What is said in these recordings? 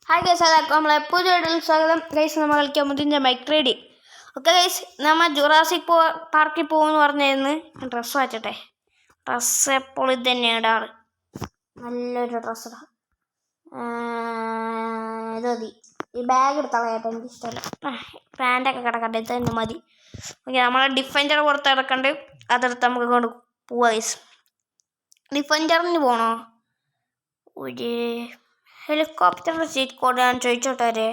Hi guys, എല്ലാവർക്കും നമ്മളെ പുതിയ വീഡിയോയിൽ സ്വാഗതം. ഗൈസ്, നമ്മൾ കളിക്കാൻ മുതിൻ്റെ ബൈക്ക് റൈഡിങ്. ഓക്കെ ഗൈസ്, നമ്മൾ ജുറാസിക് പാർക്കിൽ പോകുമെന്ന് പറഞ്ഞിരുന്നു. ഡ്രസ്സ് വായിച്ചട്ടെ. ഡ്രസ്സ് എപ്പോഴും ഇത് തന്നെയാണ് ഇടാറ്. നല്ലൊരു ഡ്രസ്സ് ഇടാം. ഇത് മതി. ഈ ബാഗ് എടുത്താൽ കേട്ടോ, എനിക്കിഷ്ടമല്ല. പാൻറ്റൊക്കെ കിടക്കട്ടെ, ഇത് തന്നെ മതി. ഓക്കെ, നമ്മളെ ഡിഫൻഡർ പുറത്ത് കിടക്കണ്ട്. അതെടുത്ത് നമുക്ക് കൊണ്ട് പോവാം ഗൈസ്. ഡിഫൻഡറിന് പോകണോ? ഒരു ഹെലികോപ്റ്ററിൻ്റെ ചീറ്റ് കോഡ് ഞാൻ ചോദിച്ചോട്ടെ.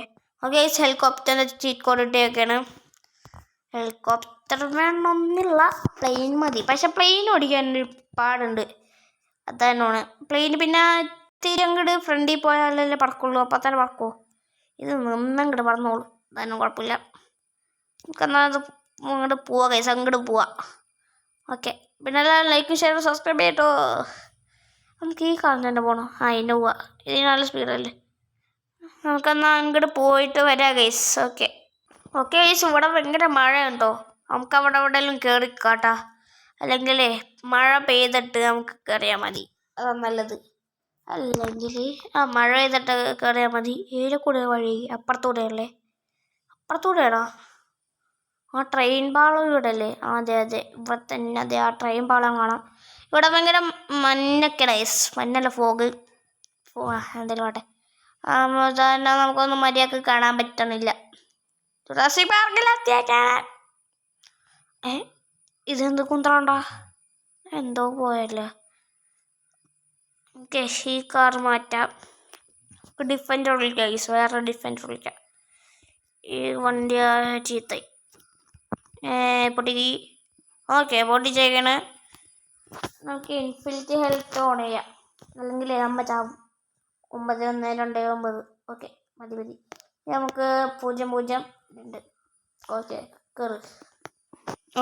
ഓക്കെ, ഹെലികോപ്റ്ററിൻ്റെ ചീറ്റ് കോഡ് ഇട്ടേക്കാണ്. ഹെലികോപ്റ്റർ വേണമെന്നില്ല, പ്ലെയിൻ മതി. പക്ഷെ പ്ലെയിൻ ഓടിക്കാനൊരു പാടുണ്ട്. അതാണ് പ്ലെയിൻ. പിന്നെ തിരങ്ങട് ഫ്രണ്ടിൽ പോയാലല്ലേ പറക്കുള്ളൂ. അപ്പം തന്നെ പറക്കുമോ? ഇത് നിന്നങ്ങോട്ട് പറന്നോളൂ, അതൊന്നും കുഴപ്പമില്ല. നമുക്കെന്നാൽ അത് അങ്ങോട്ട് പോവാം കൈസ്, അങ്ങോട്ട് പോവാം. ഓക്കെ, പിന്നെ എല്ലാം ലൈക്കും ഷെയറും സബ്സ്ക്രൈബ് ചെയ്യട്ടോ. നമുക്ക് ഈ കാണുന്ന തന്നെ പോകണം. അതിൻ്റെ പോവാം. ഇതിന് നല്ല സ്പീഡല്ലേ. നമുക്കെന്നാൽ അങ്ങോട്ട് പോയിട്ട് വരാം ഗൈസ്. ഓക്കെ ഗൈസ്, ഇവിടെ ഭയങ്കര മഴ ഉണ്ടോ? നമുക്ക് അവിടെ എവിടെയെങ്കിലും കയറിക്കാട്ടാ. അല്ലെങ്കിൽ മഴ പെയ്തിട്ട് നമുക്ക് കയറിയാൽ മതി, അതാണ് നല്ലത്. അല്ലെങ്കിൽ മഴ പെയ്തിട്ട് കയറിയാൽ മതി. ഏഴക്കൂടെ വഴി അപ്പുറത്തൂടെയല്ലേ? അപ്പുറത്തൂടെയാണോ? ആ ട്രെയിൻ പാളം ഇവിടെ അല്ലേ? അതെ ഇവിടെ തന്നെ. അതെ, ആ ട്രെയിൻ പാളം കാണാം. ഇവിടെ ഭയങ്കര മഞ്ഞൊക്കെ ഗൈസ്. മഞ്ഞല്ല, ഫോഗ്. എന്തെങ്കിലും ആട്ടെ. തന്നെ നമുക്കൊന്നും മര്യാദക്ക് കാണാൻ പറ്റണില്ല. ജുറാസിക് പാർക്കിലെത്തിയേക്കാൻ. ഇതെന്ത് കുന്തറണ്ടാ? എന്തോ പോയല്ലേ. ഓക്കെ, ഈ കാർ മാറ്റാം. ഡിഫൻഡർ വിളിക്കാം ഗൈസ്, വേറെ ഡിഫൻഡർ വിളിക്കാം. ഈ വണ്ടി ചീത്തായി പൊട്ടി. ഓക്കെ, പൊട്ടി ചെയ്യണേ. നമുക്ക് ഇൻഫിനിറ്റി ഹെൽത്ത് ഓൺ ചെയ്യാം, അല്ലെങ്കിൽ നമ്മൾ ചാവും. 912. ഓക്കെ, മതി. നമുക്ക് 002. ഓക്കെ, കയറി.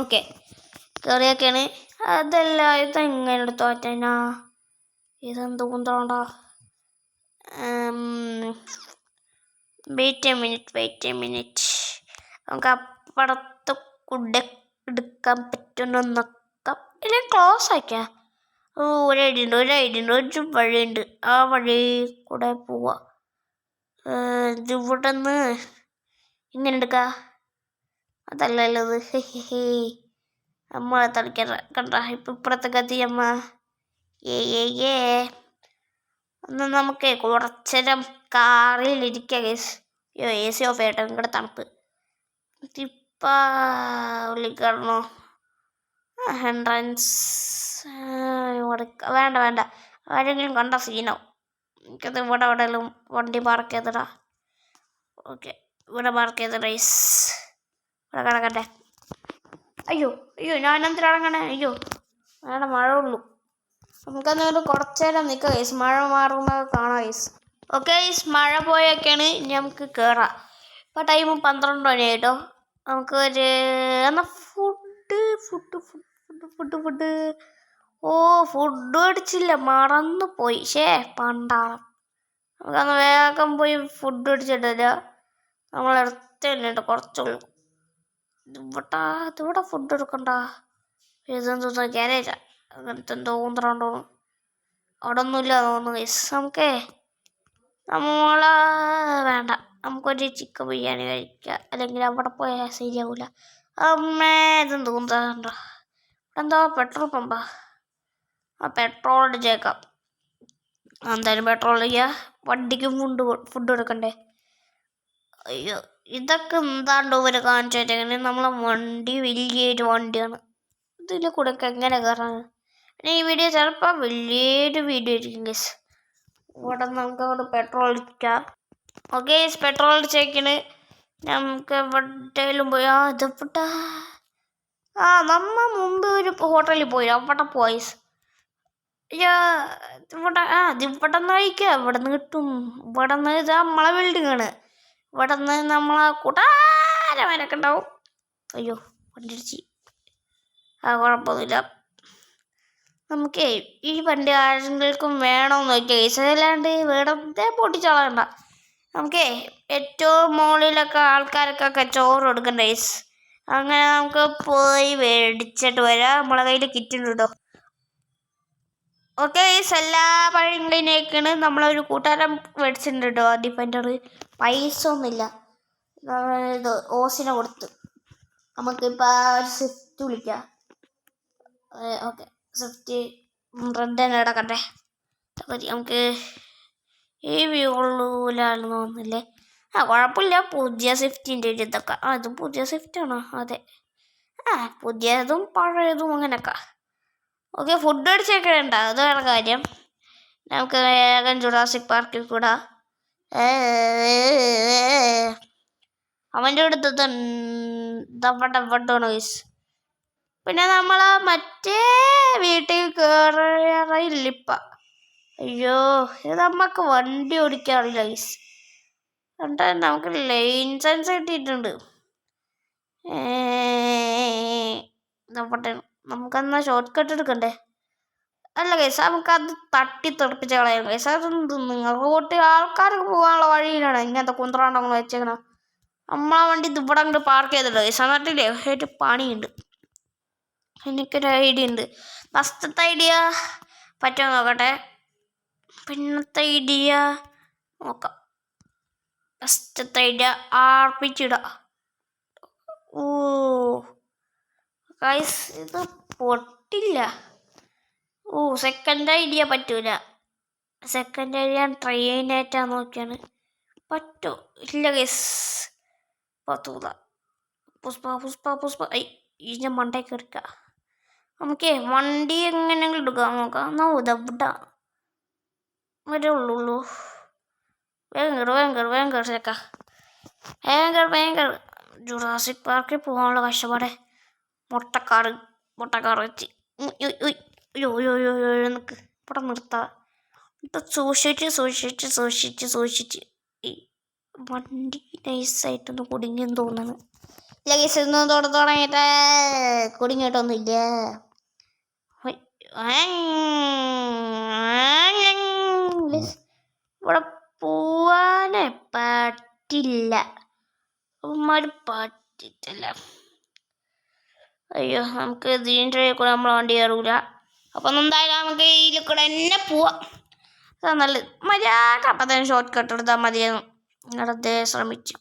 ഓക്കെ, കയറിയൊക്കെയാണ്. അതല്ല, ഇതെങ്ങനെ എടുത്തു പറ്റാ? ഇതെന്ത് കുന്തോണ്ടാ? Wait A minute. നമുക്ക് അപ്പുറത്ത് കുടെ എടുക്കാൻ പറ്റുന്ന നോക്കാം. ഇല്ല, ക്ലോസ് ആക്കിയാ. ഒരു ഐഡിയ ഉണ്ട്. ഒരു വഴിയുണ്ട്. ആ വഴി കൂടെ പോവാ. ഇവിടെ നിന്ന് ഇങ്ങനെ എടുക്കുക. അതല്ലല്ലോ ഇത്. നമ്മളെ തളിക്കറ കണ്ട. ഇപ്പം ഇപ്പുറത്തൊക്കെ എത്തി അമ്മ. ഒന്ന് നമുക്ക് കുറച്ചേരം കാറിലിരിക്കാം ഗൈസ്. എ സി ഓഫ് ചെയ്യട്ടെ, നിങ്ങളുടെ തണുപ്പ്. ഇപ്പം വിളിക്കണോ? എൻട്രൻസ് വേണ്ട. ആരെങ്കിലും കണ്ട സീനാവും. എനിക്കത് ഇവിടെ എവിടെയെങ്കിലും വണ്ടി പാർക്ക് ചെയ്തിടാ. ഓക്കെ, ഇവിടെ പാർക്ക് ചെയ്ത റൈസ്. ഇവിടെ കിടക്കട്ടെ. അയ്യോ ഞാൻ എന്തിനിറങ്ങണേ? വേണ്ട, മഴ ഉള്ളൂ. നമുക്കന്ന് കുറച്ചു നേരം നിൽക്കാം ഗൈസ്. മഴ മാറുമ്പോൾ കാണാം ഗൈസ്. ഓക്കെ ഗൈസ്, മഴ പോയൊക്കെയാണ്. ഇനി നമുക്ക് കയറാം. ഇപ്പോൾ ടൈം 12 മണിയായിട്ടോ. നമുക്ക് ഒരു എന്നാൽ ഫുഡ് മേടിച്ചില്ല, മറന്നു പോയി. പണ്ടാളം. നമുക്കന്ന് വേഗം പോയി ഫുഡ് മേടിച്ചിട്ടില്ല. നമ്മളെടുത്ത് തന്നെയുണ്ട്, കുറച്ചുള്ളൂ. ഇവിടെ ഫുഡ് എടുക്കണ്ട. ഇതെന്തോ ഗ്യാരേജാ, അങ്ങനത്തെ എന്തോ തോന്നുന്നുണ്ടോ? അവിടെ ഒന്നുമില്ല തോന്നുന്നു ഗൈസ്. നമ്മളെ വേണ്ട, നമുക്കൊരു ചിക്കൻ ബിരിയാണി കഴിക്കാം. അല്ലെങ്കിൽ അവിടെ പോയാൽ ശരിയാവില്ല. ഇതെന്ത് തോന്നുന്നുണ്ടോ? എന്തോ പെട്രോൾ പമ്പാ. പെട്രോൾ അടിച്ചേക്കാം. എന്തായാലും പെട്രോൾ ചെയ്യാം. വണ്ടിക്കും ഫുഡ് എടുക്കണ്ടേ? അയ്യോ, ഇതൊക്കെ എന്താണ്ടോ ഇവരെ കാണിച്ചു വെച്ചേക്കണേ. നമ്മളെ വണ്ടി വലിയൊരു വണ്ടിയാണ്. ഇതിൽ കൂടെ ഒക്കെ എങ്ങനെ കയറാൻ? പിന്നെ ഈ വീഡിയോ ചിലപ്പോൾ വലിയൊരു വീഡിയോ ആയിരിക്കും ഗൈസ്. ഇവിടെ നമുക്ക് അവിടെ പെട്രോൾ അടിക്കാം. ഓക്കെ, പെട്രോൾ അടിച്ചേക്കണ്. നമുക്ക് എവിടെയെങ്കിലും പോയി ഇതിപ്പെട്ടാ. നമ്മ മുമ്പ് ഒരു ഹോട്ടലിൽ പോയി, അവിടെ പോയി. ഇവിടെ നിന്ന് കഴിക്കാം. ഇവിടെ നിന്ന് കിട്ടും. ഇവിടെ നിന്ന് ഇത് നമ്മളെ ബിൽഡിംഗ് ആണ്. ഇവിടെ നിന്ന് നമ്മളെ കൂട്ടാരവനൊക്കെ ഉണ്ടാവും. അയ്യോ, വണ്ടി അടിച്ച്. കുഴപ്പമൊന്നുമില്ല. നമുക്കേ ഈ വണ്ടി ആരെങ്കിലും വേണമെന്ന് നോക്കിയാൽ ഗൈസ്, അല്ലാണ്ട് വെറുതെ പൊട്ടിച്ചളയണ്ട. നമുക്കേ ഏറ്റവും മുകളിലൊക്കെ ആൾക്കാർക്കൊക്കെ ചോറ് കൊടുക്കണ്ട ഗൈസ്. അങ്ങനെ നമുക്ക് പോയി മേടിച്ചിട്ട് വരാം. നമ്മളെ കയ്യിൽ കിറ്റുണ്ട് കേട്ടോ. ഓക്കെ എല്ലാ പഴങ്ങളിലേക്കാണ് നമ്മളൊരു കൂട്ടുകാരൻ മേടിച്ചിട്ടുണ്ട് കേട്ടോ ഡിഫൻഡർ. പൈസ ഒന്നുമില്ല, ഇത് ഓസിനെ കൊടുത്ത്. നമുക്കിപ്പോൾ സ്വിഫ്റ്റ് വിളിക്കാം. ഓക്കെ സ്വിഫ്റ്റ് റെഡ് തന്നെ കിടക്കട്ടെ. നമുക്ക് ഈ വ്യൂളൂലാണെന്ന് തോന്നുന്നില്ലേ. കുഴപ്പമില്ല, പുതിയ സ്വിഫ്റ്റിൻ്റെ ഒരു ഇതൊക്കെ. ഇത് പുതിയ സ്വിഫ്റ്റാണോ? അതെ, പുതിയതും പഴയതും അങ്ങനെയൊക്കെ. ഓക്കെ ഫുഡ് അടിച്ചൊക്കെ ഉണ്ട്, അത് വേറെ കാര്യം. നമുക്ക് വേഗം ജുറാസിക് പാർക്കിൽ കൂടെ അവൻ്റെ അടുത്ത് വൈസ്. പിന്നെ നമ്മൾ മറ്റേ വീട്ടിൽ കയറിയില്ലിപ്പം. അയ്യോ, ഇത് നമുക്ക് വണ്ടി ഓടിക്കാറില്ല ഗൈസ്. എന്നിട്ട് നമുക്ക് ലൈസൻസ് കിട്ടിയിട്ടുണ്ട്. നമുക്കെന്നാ ഷോർട്ട് കട്ട് എടുക്കണ്ടേ? അല്ല ഗൈസ്, നമുക്കത് തട്ടിത്തെറിപ്പിച്ച് കളയാം ഗൈസ്. അതെന്ത് റോട്ട് ആൾക്കാർക്ക് പോകാനുള്ള വഴിയിലാണ് ഇങ്ങനത്തെ കുന്ത്രാണ്ടങ്ങൾ വെച്ചേക്കണം. നമ്മളെ വണ്ടി ഇവിടെ അങ്ങോട്ട് പാർക്ക് ചെയ്തിട്ടോ ഗൈസ്. എന്നിട്ടില്ലേ ഒരു പണിയുണ്ട്. എനിക്കൊരു ഐഡിയ ഉണ്ട്. ഫസ്റ്റത്തെ ഐഡിയ പറ്റുമോ നോക്കട്ടെ. പിന്നത്തെ ഐഡിയ നോക്കാം. ഫസ്റ്റത്തെ ഐഡിയ ആർപ്പിച്ചിടാം. ഓ ഗൈസ്, ഇത് പൊട്ടില്ല. സെക്കൻഡ് ഐഡിയ പറ്റൂല. സെക്കൻഡ് ഐഡിയ ട്രെയിനേറ്റാ നോക്കിയാണ്. പറ്റോ? ഇല്ല ഗൈസ്, പറ്റൂല. പുഷ്പ ഞാൻ മണ്ടയ്ക്ക് എടുക്കുക. നമുക്കേ വണ്ടി എങ്ങനെയെങ്കിലും എടുക്കാം നോക്കാം. ഇതെവിടെ വരുള്ളൂ. വേഗം കയറി ചേക്കാം. വേഗം ജുറാസിക് പാർക്കിൽ പോകാനുള്ള കഷ്ടപ്പാടെ. മുട്ടക്കാർ വെച്ച് നിൽക്ക് ഇവിടെ നിർത്താം. ഇപ്പം സൂക്ഷിച്ച് ഈ വണ്ടി നൈസായിട്ടൊന്ന് കുടുങ്ങിയെന്ന് തോന്നുന്നു. ഇല്ല കേസ് ഒന്നും തുടങ്ങിയിട്ട് കുടുങ്ങിയിട്ടൊന്നുമില്ല. ഇവിടെ പോവാനേ പറ്റില്ല, പറ്റിയിട്ടില്ല. അയ്യോ, നമുക്ക് ഇതിൻ്റെ കൂടെ നമ്മളെ വണ്ടി കയറൂല. അപ്പം എന്തായാലും നമുക്ക് ഇതിൽ കൂടെ തന്നെ പോവാം. അതാ നല്ലത്. മര്യാദ അപ്പം തന്നെ ഷോർട്ട് കട്ട് എടുത്താൽ മതിയെന്ന് വെറുതെ ശ്രമിച്ചു.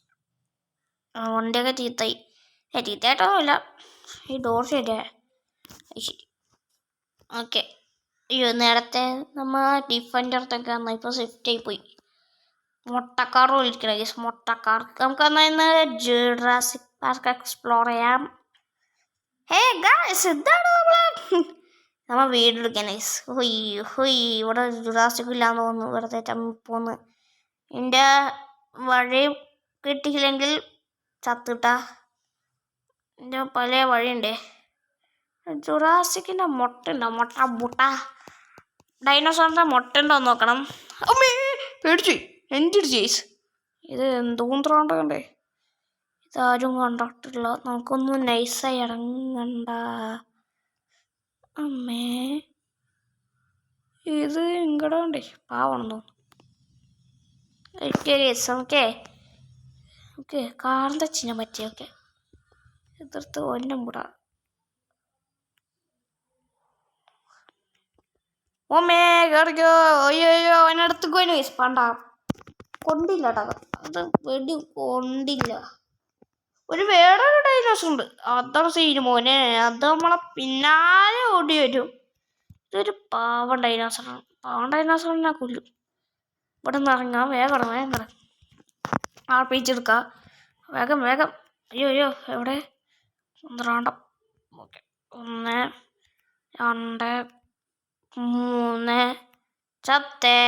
വണ്ടിയൊക്കെ ചീത്തയായിട്ടൊന്നുമില്ല. ഈ ഡോർ ശരിയാ. ശരി, ഓക്കെ. അയ്യോ, നേരത്തെ നമ്മൾ ഡിഫൻഡർത്തൊക്കെ വന്നാൽ ഇപ്പോൾ സ്വിഫ്റ്റായി പോയി. മുട്ടക്കാർ വിളിക്കണം ഗൈസ്, മുട്ടക്കാർ. നമുക്ക് ഇന്ന് ജുറാസിക് പാർക്ക് എക്സ്പ്ലോർ ചെയ്യാം. ഗൈസ്, ഇതാണ് നമ്മൾ വീടെടുക്കാൻ ഗൈസ്. ഇവിടെ ജുറാസിക് ഇല്ലാന്ന് തോന്നുന്നു. വെറുതെ പോന്ന് എൻ്റെ വഴി കിട്ടിയില്ലെങ്കിൽ ചത്തിട്ടാ. എൻ്റെ പല വഴിയുണ്ടേ. ജുറാസിക്കിൻ്റെ മുട്ട ഡൈനോസറിൻ്റെ മുട്ട ഉണ്ടോ നോക്കണം. അമ്മേ പേടിച്ചു, എൻ്റെ ചേസ്. ഇത് എന്തോന്നാണ്ട് കണ്ടേ. ഇതാരും കണ്ടിട്ടില്ല. നമുക്കൊന്നും നൈസായി ഇറങ്ങണ്ട. അമ്മേ, ഇത് ഇങ്ങടെ കണ്ടേ പാവണെന്ന് തോന്നുന്നു. ഓക്കെ കാറിൻ്റെ ചിഹ്നം പറ്റി. ഓക്കെ എതിർത്ത് ഒന്നും കൂടാ. ഓമേ കയറിക്കോ. അയ്യോ അതിനടുത്ത് പോയിന് ഗൈസ്. പണ്ട കൊണ്ടില്ല കേട്ടോ, അത് വെടി കൊണ്ടില്ല. വേറൊരു ഡൈനോസർ ഉണ്ട്, അതാണ് സീന് മോനെ. അത് നമ്മളെ പിന്നാലെ ഓടി വരും. ഇതൊരു പാവം ഡൈനോസറിനെ കൊല്ലും. ഇവിടെ നിന്ന് ഇറങ്ങാം. വേഗം ആർപ്പിച്ചെടുക്കാം. വേഗം. അയ്യോ എവിടെ? സുന്ദരാണ്ടം. ഓക്കെ 1 2 3 ചത്തേ.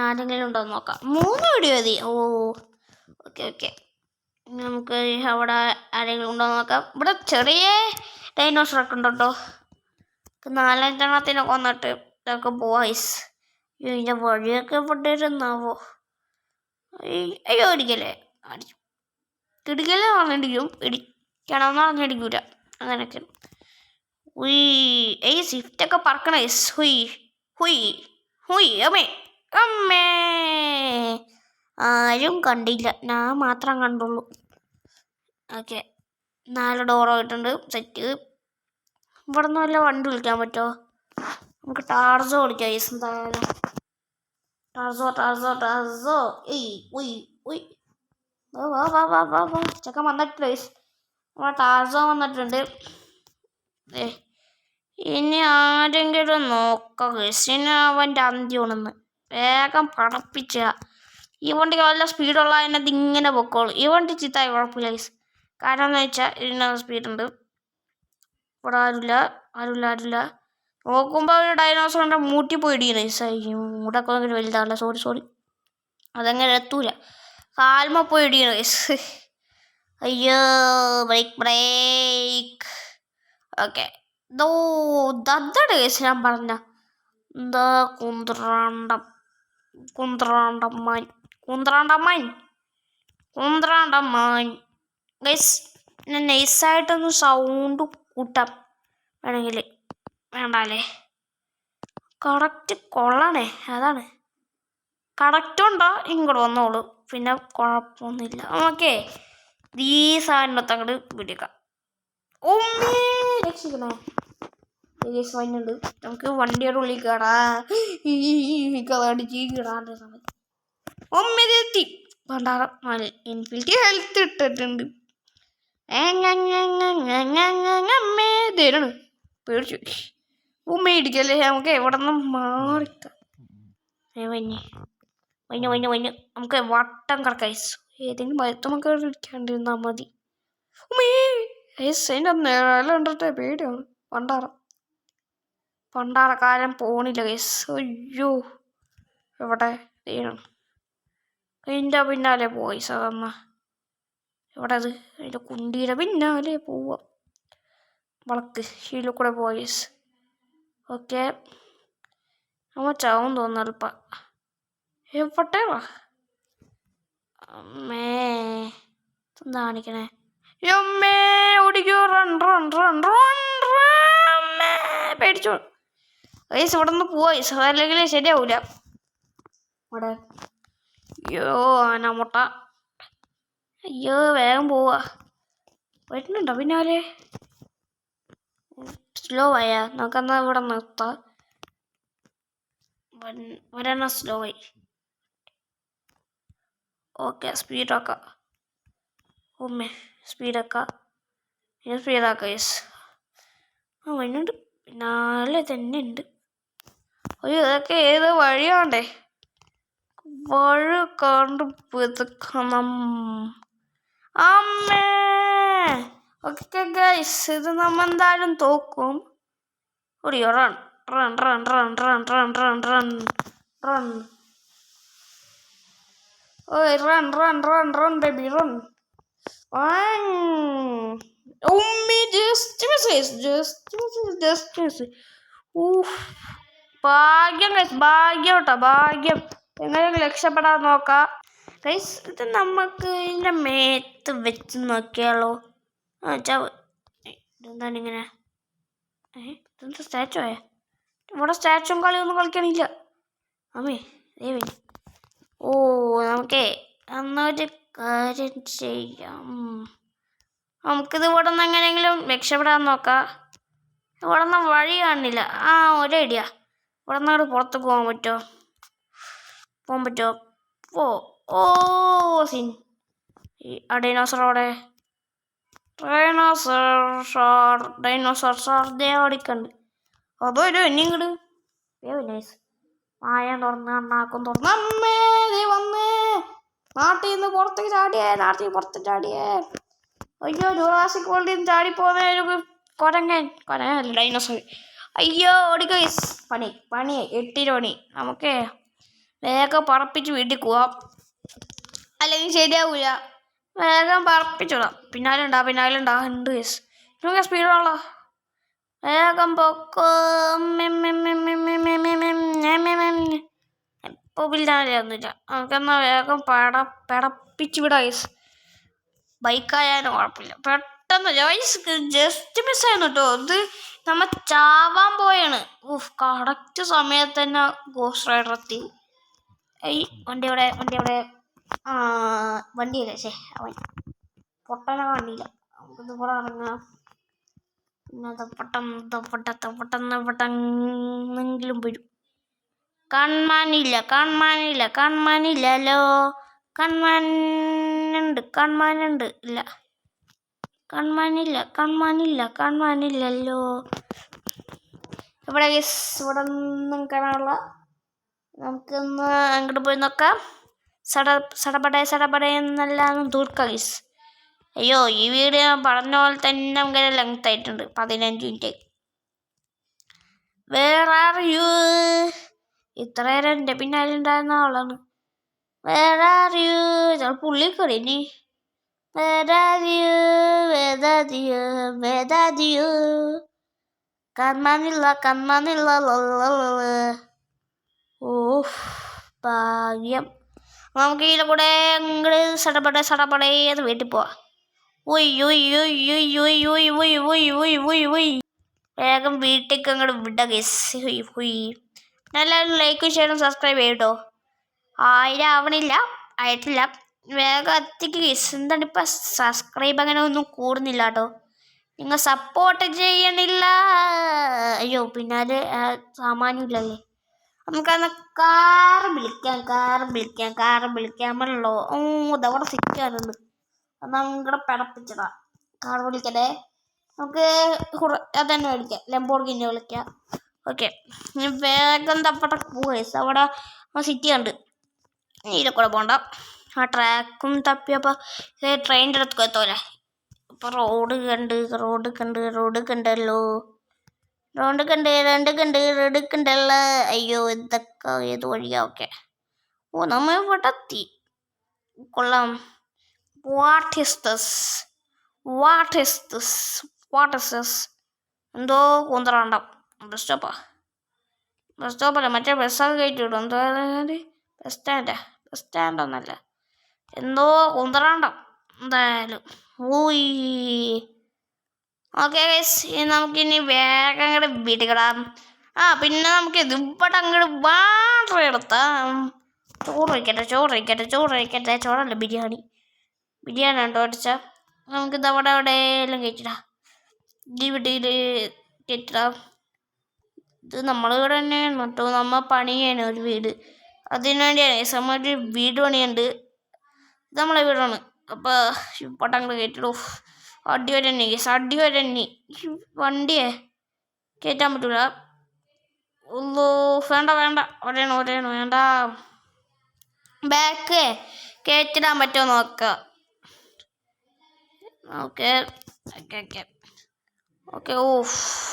ആരെങ്കിലും ഉണ്ടോ നോക്കാം. 3 വീഡിയോ മതി. ഓക്കെ നമുക്ക് അവിടെ ആരെങ്കിലും ഉണ്ടോ നോക്കാം. ഇവിടെ ചെറിയ ഡൈനോസറൊക്കെ ഉണ്ട് കേട്ടോ. 4-5 കൊന്നിട്ട് ഇതൊക്കെ ബോയ്സ്. ഇതിൻ്റെ വഴിയൊക്കെ എവിടെ ഇരുന്നാവോ. അയ്യോ ഇടിക്കല്ലേ. പറഞ്ഞിടിക്കും. ഇടിക്കണമെന്ന് പറഞ്ഞിടിക്കൂല. അങ്ങനെയൊക്കെ. സ്വിഫ്റ്റൊക്കെ പറക്കണേ. അമ്മേ ആരും കണ്ടില്ല, ഞാൻ മാത്രം കണ്ടുള്ളൂ. ഓക്കെ 4 ഡോറായിട്ടുണ്ട്. സെറ്റ്. ഇവിടെ നിന്ന് വല്ല വണ്ടി വിളിക്കാൻ പറ്റുമോ? നമുക്ക് ടാർസോ ഓടിക്കാം ഗൈസ്. എന്തായാലും ടാർസോ ഏയ് ഉയ് ഉയ് വാ വാ വാ വാ വാ ചെക്കൻ വന്നിട്ടുണ്ട് ഗൈസ്. നമ്മളെ ടാർസോ വന്നിട്ടുണ്ട്. ഇനി ആരെങ്കിലും നോക്കാം ഗൈസ്. ഇനി അവൻ്റെ അന്ത്യമാണെന്ന് വേഗം പടപ്പിച്ച. ഈ വണ്ടിക്ക് നല്ല സ്പീഡുള്ള അതിനകത്ത് ഇങ്ങനെ പൊക്കോളൂ. ഈ വണ്ടി ചീത്തായി കുഴപ്പമില്ല ഗൈസ്. കാരണം എന്ന് വെച്ചാൽ ഇതിനകത്ത് സ്പീഡുണ്ട്. ഇവിടെ ആരുമില്ല. നോക്കുമ്പോൾ ഒരു ഡൈനോസറിൻ്റെ മൂട്ടി പോയി ഇടിക്കുന്നു ഗൈസ്. മൂടൊക്കെ ഭയങ്കര വലുതാണല്ലോ. സോറി അതങ്ങനെ എത്തൂല. കാൽമ പോയി ഇടിക്കുന്നു ഗൈസ്. അയ്യോ ബ്രേക്ക്. ഓക്കെ ദദ്ദട് ഗൈസ്. ഞാൻ പറഞ്ഞ എന്താ കുന്ത്രാണ്ടമ്മൻ ഗൈസ്. ഞാൻ നൈസായിട്ടൊന്ന് സൗണ്ട് കൂട്ടാം വേണമെങ്കിൽ. വേണ്ടല്ലേ, കറക്റ്റ് കൊള്ളണേ. അതാണ് കറക്റ്റുണ്ടോ ഇങ്ങോട്ട് വന്നോളൂ. പിന്നെ കുഴപ്പമൊന്നുമില്ല. ഓക്കെ ഈ സാധനത്ത് അങ്ങോട്ട് പിടിക്കാം. രക്ഷിക്കണേ വന്നുണ്ട്. നമുക്ക് വണ്ടിയുടെ ഉള്ളിൽ കയറാടിച്ച് കിടാണ്ട് സമയത്ത് ഒമ്മെത്തി പണ്ടാറം ഇൻഫിനിറ്റി ഹെൽത്ത് ഇട്ടിട്ടുണ്ട്. തരാണ് പേടിച്ചു. ഉമ്മയിടിക്കല്ലേ. നമുക്ക് എവിടെ നിന്നും മാറിക്കാം. വഞ്ഞു നമുക്ക് വട്ടം കിടക്കാം. ഏതെങ്കിലും മരത്ത് നമുക്ക് ഇടിക്കാണ്ടിരുന്നാൽ മതി. അതിൻ്റെ നിഴല കണ്ടിട്ട് പേടിയാണ്. പണ്ടാറക്കാരൻ പോണില്ല ഗൈസ്. അയ്യോ എവിടെ ചെയ്യണം. അതിൻ്റെ പിന്നാലെ പോയി സാധാരണ. എവിടെ അത്? അതിൻ്റെ കുണ്ടിയുടെ പിന്നാലെ പോവാം. വളക്ക് ഷീലിൽ കൂടെ പോയി ഗൈസ്. ഓക്കെ നമ്മ ചാവും തോന്നൽപ്പ. എവിടെ അമ്മേ എന്താ കാണിക്കണേ? അമ്മേ ഓടിക്കോ. റൺ പേടിച്ചു ഗൈസ്. ഇവിടെ നിന്ന് പോവാ ഗൈസ്. അല്ലെങ്കിൽ ശരിയാവൂല. ഇവിടെ അയ്യോ ആനമുട്ട. അയ്യോ വേഗം പോവാ. വരുന്നുണ്ടോ പിന്നാലെ? സ്ലോ ആയാ നമുക്കെന്നാ ഇവിടെ നിർത്താം. ഒരെണ്ണം സ്ലോ ആയി. ഓക്കെ സ്പീഡാക്കാം. സ്പീഡാക്കാം ഗൈസ്. വരുന്നുണ്ട്. പിന്നാലെ തന്നെ ഉണ്ട്. അയ്യോ ഇതൊക്കെ ഏത് വഴിയാണ്ടേ? വഴി കണ്ട് പുതുക്കണം. അമ്മേ ഓക്കെ ഗൈസ്. ഇത് നമ്മ എന്തായാലും തോക്കും. ഓടിയോ റൺ ഓയ് റൺ ബേബി റൺ. ഭാഗ്യം ഗൈസ്. ഭാഗ്യം. എങ്ങനെയെങ്കിലും രക്ഷപ്പെടാൻ നോക്കാം ഗൈസ്. ഇത് നമുക്ക് ഇതിൻ്റെ മേത്ത് വെച്ച് നോക്കിയാലോ? ഇതെന്താണ് ഇങ്ങനെ? ഇതെന്താ സ്റ്റാച്ചു ആയ? ഇവിടെ സ്റ്റാച്ചും കളിയൊന്നും കളിക്കണില്ല അമ്മേ ദേവൻ. നമുക്കേ എന്നൊരു കാര്യം ചെയ്യാം. നമുക്കിത് ഇവിടെ നിന്ന് എങ്ങനെയെങ്കിലും രക്ഷപ്പെടാൻ നോക്കാം. ഇവിടെ നിന്ന് വഴി കാണില്ല. ഒരേ ഐഡിയ. ഇവിടെ നിന്ന് അങ്ങോട്ട് പുറത്ത് പോകാൻ പറ്റുമോ? സീൻ. ഡൈനോസറോടെ ഡൈനോസർ ഓടിക്കണ്ട്. അതോ ഇനിങ്ങട് നൈസ്. മായം തുറന്ന് അണ്ണാക്കും തുറന്ന്. അമ്മേ ദേ വന്നേ. നാട്ടിൽ നിന്ന് പുറത്ത് ചാടിയേ. അയ്യോ ജുറാസിക് വേൾഡിൽ നിന്ന് ചാടിപ്പോന്നേ കൊരങ്ങല്ല ഡൈനോസർ. അയ്യോ ഓടിക്കോ ഗൈസ്. പണി 8 മണി. നമുക്ക് വേഗം പറപ്പിച്ച് വീട്ടിൽ പോവാം. അല്ലെങ്കിൽ ശരിയാവൂല. വേഗം പറപ്പിച്ചോളാം. പിന്നാലെ ഉണ്ടാ ഉണ്ട് ഗൈസ്. നമുക്ക് സ്പീഡുള്ള വേഗം പൊക്കോ. ഇപ്പോൾ പിന്നാലെയൊന്നുമില്ല. നമുക്കെന്നാ വേഗം പടപ്പിച്ച് വിടാം ഗൈസ്. ബൈക്കായാലും കുഴപ്പമില്ല. പെട്ടെന്ന് ജസ്റ്റ് മിസ്സായിരുന്നു കേട്ടോ. ഇത് നമ്മ ചാവാൻ പോയാണ്. കറക്റ്റ് സമയത്ത് തന്നെ ഗോസ്റ്റ് റൈഡർ എത്തി. വണ്ടി എവിടെ? വണ്ടിയില്ല. അവൻ പൊട്ടന വണ്ടിയില്ല. നമുക്കിത് ഇവിടെ ഇറങ്ങാം. പിന്നെ പെട്ടെന്നെങ്കിലും വരും. കൺമാനില്ലല്ലോ. കൺമാനുണ്ട് ഇല്ല. കൺമാനില്ലല്ലോ. ഇവിടെ ഒന്നും കാണാനുള്ള. നമുക്കൊന്ന് അങ്ങോട്ട് പോയി നോക്കാം. സടപടേ എന്നെല്ലാം തീർക്കാം ഗൈസ്. അയ്യോ, ഈ വീഡിയോ പറഞ്ഞ പോലെ തന്നെ ഭയങ്കര ലെങ്ത് ആയിട്ടുണ്ട്. 15 മിനിറ്റ്. Where are you? ഇത്രയേരം എൻ്റെ പിന്നാലെ ഉണ്ടായിരുന്ന ആളാണ്. Where are U? പുള്ളിക്കറി ഇനി വേദാദിയോ കൺമാനില്ല. ഓ ഭാഗ്യം. നമുക്ക് ഇതിലെ കൂടെ അങ്ങോട്ട് സടപടേന്ന് വീട്ടിൽ പോവാം. വേഗം വീട്ടിലേക്ക് അങ്ങോട്ട് വിട ഗൈസ്. എല്ലാവരും ലൈക്കും ഷെയറും സബ്സ്ക്രൈബ് ചെയ്യട്ടോ. 1000 ആയിട്ടില്ല. വേഗം എത്തിക്ക് ഗൈസ്. എന്താണ് ഇപ്പം സബ്സ്ക്രൈബ് അങ്ങനെ ഒന്നും കൂടുന്നില്ല കേട്ടോ. നിങ്ങൾ സപ്പോർട്ട് ചെയ്യണില്ല. അയ്യോ, പിന്നാലെ സാമാന്യമില്ലല്ലേ. നമുക്കന്ന് കാറ് വിളിക്കാമല്ലോ. ഇതവിടെ സിറ്റാറുണ്ട്. അങ്ങടെ പിടപ്പിച്ചതാ. കാർ വിളിക്കട്ടെ. നമുക്ക് അതന്നെ വിളിക്കാം. ലംബോർഗിനി വിളിക്കാം. ഓക്കെ, വേഗം തപ്പട്ട പോയി. അവിടെ സിറ്റി ഉണ്ട്. ഇതിലെ കൂടെ പോകണ്ട. ആ ട്രാക്കും തപ്പിയപ്പോൾ ട്രെയിനിൻ്റെ അടുത്ത് എത്തോലെ. അപ്പോൾ റോഡ് കണ്ടല്ലോ. അയ്യോ, ഇതൊക്കെ ഏത് വഴിയാ? ഓക്കെ. നമ്മ ഇവിടെ എത്തി. കൊള്ളാം. What is this? എന്തോ കുന്തറാണ്ടം. ബസ് സ്റ്റോപ്പല്ല, മറ്റേ ബസ്സൊക്കെ കയറ്റി വിടും. എന്തോ ബസ് സ്റ്റാൻഡൊന്നല്ല, എന്തോ കുന്തറാണ്ടം എന്തായാലും. ഓക്കെ ഗൈസ്, നമുക്കിനി വേഗം അങ്ങോട്ട് വീട്ടിക്കിടാം. പിന്നെ നമുക്ക് ഇവിടെ അങ്ങോട്ട് വാട്ടർ എടുത്താം. ചോറ് വയ്ക്കട്ടെ. ചോറല്ല, ബിരിയാണി ഉണ്ടോ അടിച്ച. നമുക്കിത് അവിടെ എവിടെയെല്ലാം കയറ്റിടാം. ഈ വീട്ടിൽ കയറ്റിടാം. ഇത് നമ്മളിവിടെ തന്നെയാണ് കേട്ടോ. നമ്മൾ പണിയാണ് ഒരു വീട്. അതിനു വേണ്ടിയാണ് ഒരു വീട് പണിയുണ്ട്. ഇത് നമ്മളെ വീടാണ്. അപ്പോൾ ഇവിടെ അങ്ങോട്ട് കയറ്റിടൂ. അടി വരെ വണ്ടിയെ കയറ്റാൻ പറ്റൂല. വേണ്ട ഒരെയാണ് വേണ്ട. ബാക്ക് കയറ്റിടാൻ പറ്റുമോ നോക്കാം. ഓക്കെ.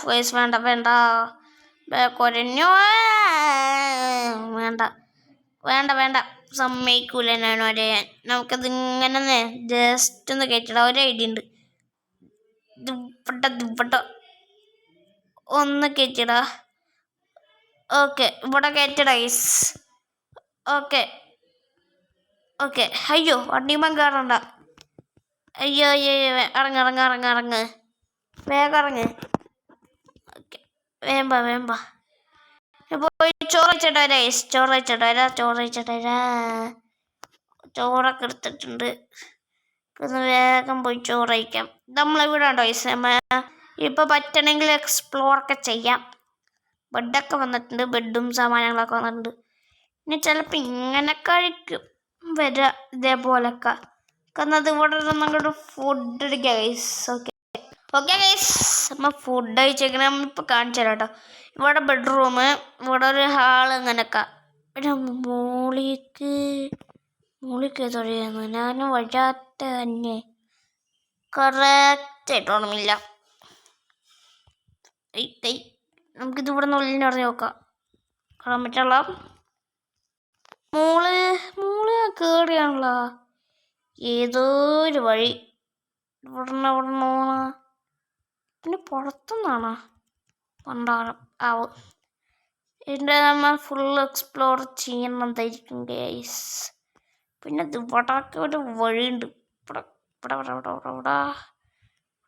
വയസ്സ് വേണ്ട. ബാക്ക് ഒരഞ്ഞു വേണ്ട. സമ്മതിക്കൂല ഞാൻ ഒരയാൻ. നമുക്കത് ഇങ്ങനെ ജസ്റ്റ് ഒന്ന് കയറ്റിടാം. ഒരു ഐഡിയ ഉണ്ട്. ദുപ്പട്ട ഒന്ന് കയറ്റിടാ. ഓക്കെ, ഇവിടെ കയറ്റിടാ ഗൈസ്. ഓക്കെ. അയ്യോ, വണ്ടിമൻ കയറണ്ട. അയ്യോ, ഇറങ്ങ്. വേഗം ഇറങ്ങ്. ഓക്കെ, വേമ്പ പോയി ചോറ് വെച്ചിട്ട് വരാം. ചോറൊക്കെ എടുത്തിട്ടുണ്ട്. ഒന്ന് വേഗം പോയി ചോറ് കഴിക്കാം. നമ്മളെ വീടാണ്ടോ ഗൈസ്. ഇപ്പോൾ പറ്റണമെങ്കിൽ എക്സ്പ്ലോറൊക്കെ ചെയ്യാം. ബെഡൊക്കെ വന്നിട്ടുണ്ട്. ബെഡും സാമാനങ്ങളൊക്കെ വന്നിട്ടുണ്ട്. ഇനി ചിലപ്പോൾ ഇങ്ങനെ കഴിക്കും വരാം. ഇതേപോലൊക്കെ കാരണം ഇവിടെ അങ്ങോട്ട് ഫുഡ് അടിക്കാം ഗൈസ്. ഓക്കെ ഗൈസ്, നമ്മൾ ഫുഡ് കഴിച്ചേക്കണേ. നമ്മളിപ്പോൾ കാണിച്ചു തരാം കേട്ടോ. ഇവിടെ ബെഡ്റൂം, ഇവിടെ ഒരു ഹാള് അങ്ങനെയൊക്കെ. പിന്നെ മോളിക്ക് തൊഴിയുന്നു. ഞാനും വഴാത്ത തന്നെ കറക്റ്റായിട്ട് ഓർമ്മയില്ല. നമുക്കിത് ഇവിടെ നിന്ന് ഉള്ളിൽ പറഞ്ഞ് നോക്കാം. കാണാൻ പറ്റുള്ള മോള് കേറിയാണല്ലോ. ഏതോ ഒരു വഴി ഇവിടെ പിന്നെ പുറത്തുനിന്നാണോ പണ്ടാരം ആവും. ഇതിൻ്റെ നമ്മൾ ഫുൾ എക്സ്പ്ലോർ ചെയ്യുന്നതായിരിക്കും ഗൈസ്. പിന്നെ ഇവിടൊക്കെ ഒരു വഴിയുണ്ട്. ഇവിടെ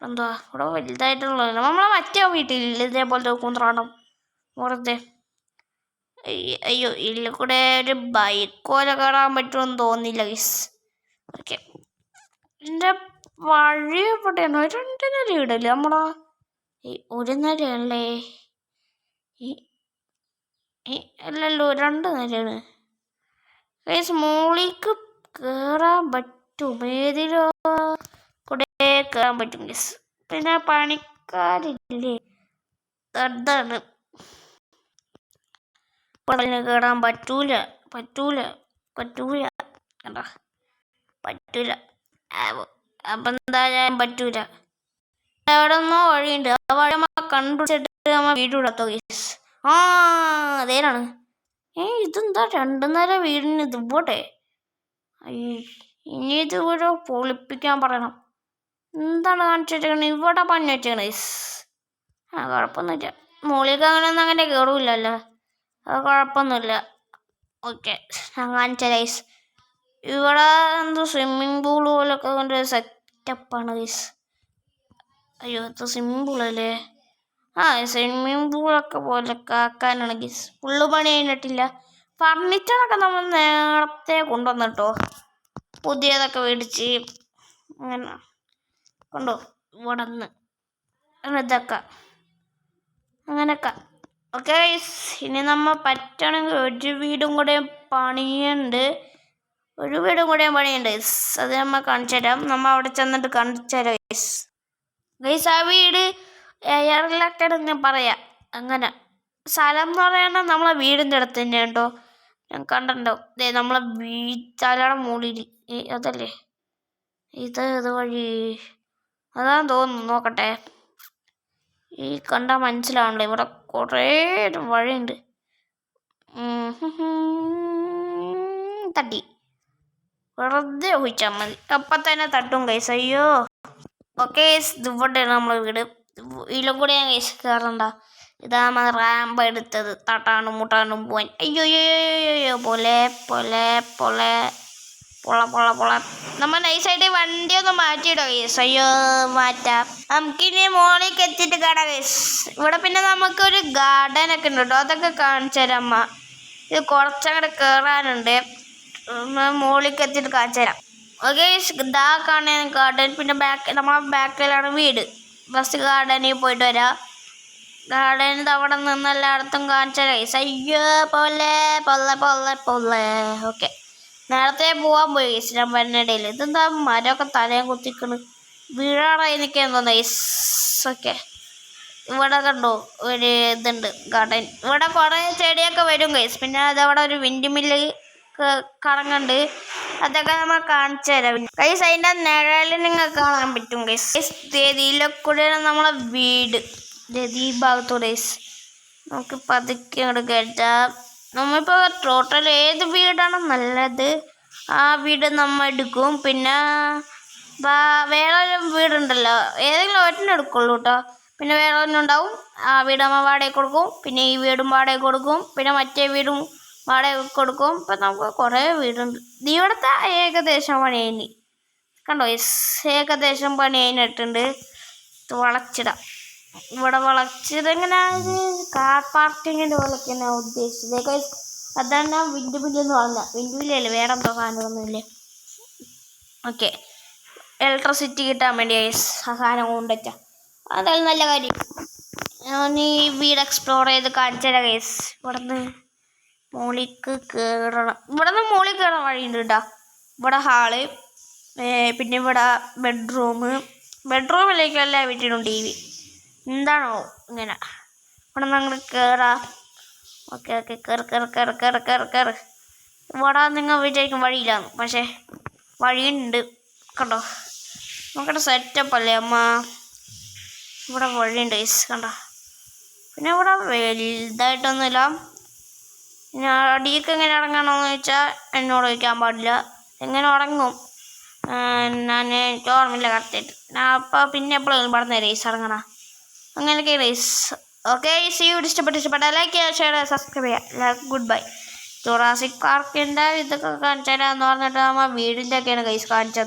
എന്താ ഇവിടെ വലുതായിട്ടുള്ള നമ്മളെ മറ്റേ വീട്ടിലില്ല ഇതേപോലത്തെ കൂന്തറാണ്ടം വെറുതെ. അയ്യോ, ഇതിൽ കൂടെ ഒരു ബൈക്കോല കയറാൻ പറ്റുമെന്ന് തോന്നില്ല ഗൈസ്. ഓക്കെ, ഇതിൻ്റെ വഴി എവിടെയാണോ? 2 നില വീടല്ലേ നമ്മളാ? ഒരു നിലയല്ലേ? അല്ലല്ലോ, 2 നിലയാണ് ഗൈസ്. മോളിക്ക് കയറാൻ പറ്റും, ഏതിലോ കൂടെ കയറാൻ പറ്റും ഗൈസ്. പിന്നെ പണിക്കാരില്ലേ, അതാണ് കയറാൻ പറ്റൂല കണ്ടോ, പറ്റൂല. അപ്പം എന്തായാലും പറ്റൂല. അവിടെ നിന്നോ വഴിയുണ്ട്, ആ വഴി നമ്മ കണ്ടുപിടിച്ചിട്ട് നമ്മ വീട് വിടത്തോ ഗൈസ്. അതേനാണ്. ഇതെന്താ 2 നില വീടിന് ഇത് പോട്ടെ. ഇനി ഇത് ഇവിടെ പൊളിപ്പിക്കാൻ പറയണം. എന്താണ് കാണിച്ചിരിക്കണേ, ഇവിടെ പണി വെച്ചേക്കണ ഗൈസ്. കുഴപ്പമൊന്നുമില്ല, മോളിലേക്ക് അങ്ങനെ കയറൂലല്ലോ, അത് കുഴപ്പമൊന്നുമില്ല. ഓക്കെ, ഞാൻ കാണിച്ച ഗൈസ്. ഇവിടെ എന്തോ സ്വിമ്മിങ് പൂൾ പോലൊക്കെ കൊണ്ട് സെറ്റപ്പാണ് ഗൈസ്. അയ്യോ, ഇത് സ്വിമ്മിങ് പൂളല്ലേ? സ്വിമ്മിങ് പൂളൊക്കെ പോലൊക്കെ ആക്കാനാണ് ഗൈസ്. ഫുള്ള് പണി കഴിഞ്ഞിട്ടില്ല. ഫർണിച്ചറൊക്കെ നമ്മൾ നേരത്തെ കൊണ്ടുവന്നിട്ടോ, പുതിയതൊക്കെ മേടിച്ച് അങ്ങനെ കൊണ്ടോ ഇവിടെ നിന്ന് ഇതൊക്കെ അങ്ങനെയൊക്കെ. ഓക്കെ ഗൈസ്, ഇനി നമ്മൾ പറ്റണമെങ്കിൽ ഒരു വീടും കൂടെ പണിയുണ്ട് ഗൈസ്. അത് നമ്മൾ കാണിച്ചു തരാം. നമ്മൾ അവിടെ ചെന്നിട്ട് കാണിച്ചു തരാം ഗൈസ്. ആ വീട് എയറിലൊക്കെ പറയാം. അങ്ങനെ സ്ഥലം എന്ന് പറയുന്നത് നമ്മളെ വീടിൻ്റെ അടുത്ത് തന്നെ ഉണ്ടോ, ഞാൻ കണ്ടിട്ടുണ്ടാവും. നമ്മളെ തലയുടെ മുകളിൽ അതല്ലേ, ഇത് വഴി അതാന്ന് തോന്നുന്നു. നോക്കട്ടെ, ഈ കണ്ടാൽ മനസ്സിലാവണ്ടേ, ഇവിടെ കുറേ വഴിയുണ്ട്. തട്ടി വെറുതെ ഊഹിച്ചാൽ മതി, അപ്പം തന്നെ തട്ടും ഗൈസ്. അയ്യോ. ഓക്കെ ഗൈസ്, ഇവിടെയാണ് നമ്മളെ വീട്. ഇതിലും കൂടെ ഞാൻ ഗൈസ് കയറണ്ട. ഇതാ നമ്മൾ റാമ്പ് എടുത്തത്, തട്ടാണ്ടും മുട്ടാണ്ടും പോവാൻ. അയ്യോ പോലെ നമ്മൾ നൈസായിട്ട് വണ്ടിയൊന്നും മാറ്റിയിടോ ഗൈസ്. അയ്യോ, മാറ്റാം. നമുക്കിനി മോളിലേക്ക് എത്തിയിട്ട് കാണാം ഗൈസ്. ഇവിടെ പിന്നെ നമുക്കൊരു ഗാർഡനൊക്കെ ഉണ്ട് കേട്ടോ, അതൊക്കെ കാണിച്ചു തരാം അമ്മ. ഇത് കുറച്ചങ്ങോട്ട് കയറാനുണ്ട്, മോളിലേക്ക് എത്തിയിട്ട് കാണിച്ചു തരാം. ഓക്കെ, ഇതാ കാണാൻ ഗാർഡൻ. പിന്നെ നമ്മളെ ബാക്കിലാണ് വീട്. ഫസ്റ്റ് ഗാർഡനിൽ പോയിട്ട് വരാം. ഗാർഡനിൽ അവിടെ നിന്ന് എല്ലായിടത്തും കാണിച്ച ഗൈസ്. അയ്യോ പോലെ. ഓക്കെ, നേരത്തെ പോകാൻ പോയി ഗൈസ് ഞാൻ വരുന്നിടയിൽ. ഇതെന്താ മരമൊക്കെ തലയും കുത്തിക്കണ്, വീഴാറായി നിൽക്കാൻ തോന്നുന്നു ഗൈസ്. ഓക്കെ, ഇവിടെ കണ്ടോ ഒരു ഇതുണ്ട് ഗാർഡൻ. ഇവിടെ കുറേ ചെടിയൊക്കെ വരും ഗൈസ്. പിന്നെ അതവിടെ ഒരു വിൻഡ് മില്ല് കറങ്ങുന്നുണ്ട്, അതൊക്കെ നമ്മൾ കാണിച്ചു തരാം ഗൈസ്. അതിൻ്റെ നിഴല് നിങ്ങൾക്ക് കാണാൻ പറ്റും ഗൈസ്. ഇതിലൊക്കെയാണ് നമ്മളെ വീട്, ഈ ഭാഗത്തൂടെ ഗൈസ്. നമുക്ക് പതുക്കെ അങ്ങോട്ട് കയറ്റാം. നമ്മളിപ്പോൾ ടോട്ടൽ ഏത് വീടാണ് നല്ലത് ആ വീട് നമ്മൾ എടുക്കും. പിന്നെ വേറെ ഒരു വീടുണ്ടല്ലോ, ഏതെങ്കിലും ഒരെണ്ണം എടുക്കുള്ളൂ കേട്ടോ. പിന്നെ വേറെ ഒരെണ്ണം ഉണ്ടാവും, ആ വീട് നമ്മൾ വാടകയ്ക്ക് കൊടുക്കും. പിന്നെ ഈ വീടും വാടകയ്ക്ക് കൊടുക്കും. പിന്നെ മറ്റേ വീടും വാടക കൊടുക്കും. ഇപ്പം നമുക്ക് കുറേ വീടുണ്ട്. ഇവിടുത്തെ ഏകദേശം പണി കഴിഞ്ഞ് കണ്ടോ, ഏകദേശം പണി കഴിഞ്ഞിട്ടുണ്ട്. വളച്ചിടാം. ഇവിടെ വളച്ചിതെങ്ങനെ കാർ പാർക്കിങ്ങിൻ്റെ പോലൊക്കെ ഞാൻ ഉദ്ദേശിച്ചത്. അതാണ് ഞാൻ വിൻഡ് മില്ലെന്ന് പറഞ്ഞത്. വിൻഡ് മില്ലല്ലേ, വേറെ എന്തോ സാധനമൊന്നുമില്ലേ. ഓക്കെ, ഇലക്ട്രിസിറ്റി കിട്ടാൻ വേണ്ടി ആ സാധനം കൊണ്ടുവച്ച, അതായത് നല്ല കാര്യം. ഞാൻ ഈ വീട് എക്സ്പ്ലോർ ചെയ്ത് കാണിച്ചു തരാം ഗൈസ്. ഇവിടെ നിന്ന് മോളിക്ക് കയറണം. ഇവിടെ നിന്ന് മോളിൽ കയറാൻ വഴിയുണ്ട് കേട്ടോ. ഇവിടെ ഹാള്, പിന്നെ ഇവിടെ ബെഡ്റൂമിലേക്ക് എല്ലാ വീട്ടിലും TV. എന്താണോ ഇങ്ങനെ, ഇവിടെ നിന്ന് അങ്ങോട്ട് കയറാം. ഓക്കെ, കയറ്. ഇവിടെ നിങ്ങൾ വിചാരിക്കും വഴിയില്ലാന്ന്, പക്ഷേ വഴിയുണ്ട് കണ്ടോ. നോക്കട്ടെ, സെറ്റപ്പ് അല്ലേ അമ്മ. ഇവിടെ വഴിയുണ്ട് ഗൈസ്, കണ്ടോ. പിന്നെ ഇവിടെ വലുതായിട്ടൊന്നുമില്ല. പിന്നെ അടിയൊക്കെ എങ്ങനെ ഇറങ്ങണമെന്ന് ചോദിച്ചാൽ എന്നോട് ചോദിക്കാൻ പാടില്ല. എങ്ങനെ ഇറങ്ങും എനിക്ക് ഓർമ്മയില്ല കറക്റ്റായിട്ട്. ഞാൻ അപ്പോൾ പിന്നെ എപ്പോഴും പറഞ്ഞ റേസ് ഇറങ്ങണം, അങ്ങനെയൊക്കെ റേസ്. ഓക്കെ, ഈ വീഡിയോ ഇഷ്ടപ്പെട്ട ലൈക്ക് ചെയ്യുക, ഷെയർ ചെയ്യുക, സബ്സ്ക്രൈബ് ചെയ്യുക. Good bye. ജുറാസിക് പാർക്കിൻ്റെ ഇതൊക്കെ കാണിച്ചു തരാമെന്ന് പറഞ്ഞിട്ട് നമ്മൾ വീടിൻ്റെ ഒക്കെയാണ് ഗൈസ് കാണിച്ചത്.